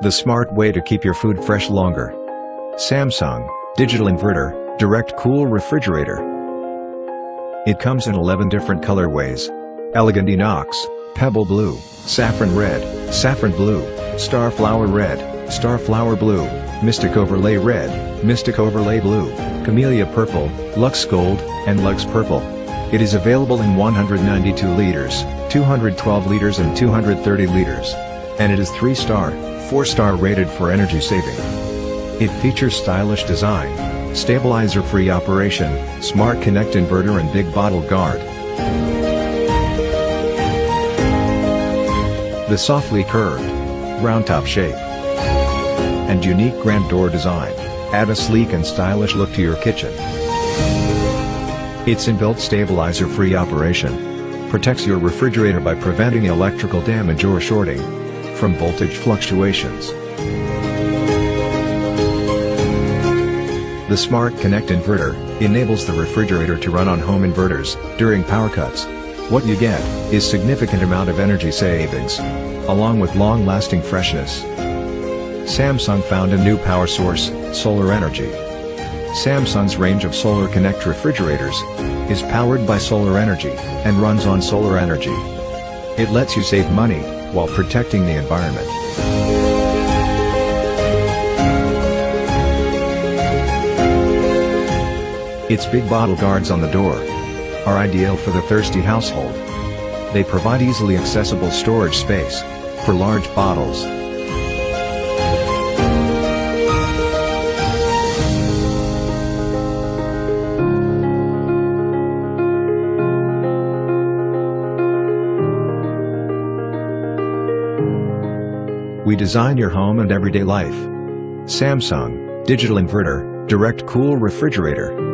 The smart way to keep your food fresh longer. Samsung Digital Inverter Direct Cool Refrigerator. It comes in 11 different colorways. Elegant Inox, Pebble Blue, Saffron Red, Saffron Blue, Starflower Red, Starflower Blue, Mystic Overlay Red, Mystic Overlay Blue, Camellia Purple, Lux Gold, and Lux Purple. It is available in 192 liters, 212 liters and 230 liters. And it is 3-star, 4-star rated for energy saving. It features stylish design, stabilizer-free operation, smart connect inverter and big bottle guard. The softly curved, round-top shape and unique grand door design add a sleek and stylish look to your kitchen. Its inbuilt stabilizer-free operation protects your refrigerator by preventing electrical damage or shorting from voltage fluctuations. The Smart Connect Inverter enables the refrigerator to run on home inverters during power cuts. What you get is significant amount of energy savings, along with long-lasting freshness. Samsung found a new power source, solar energy. Samsung's range of Solar Connect refrigerators is powered by solar energy and runs on solar energy. It lets you save money while protecting the environment. Its big bottle guards on the door are ideal for the thirsty household. They provide easily accessible storage space for large bottles. We design your home and everyday life. Samsung Digital Inverter Direct Cool Refrigerator.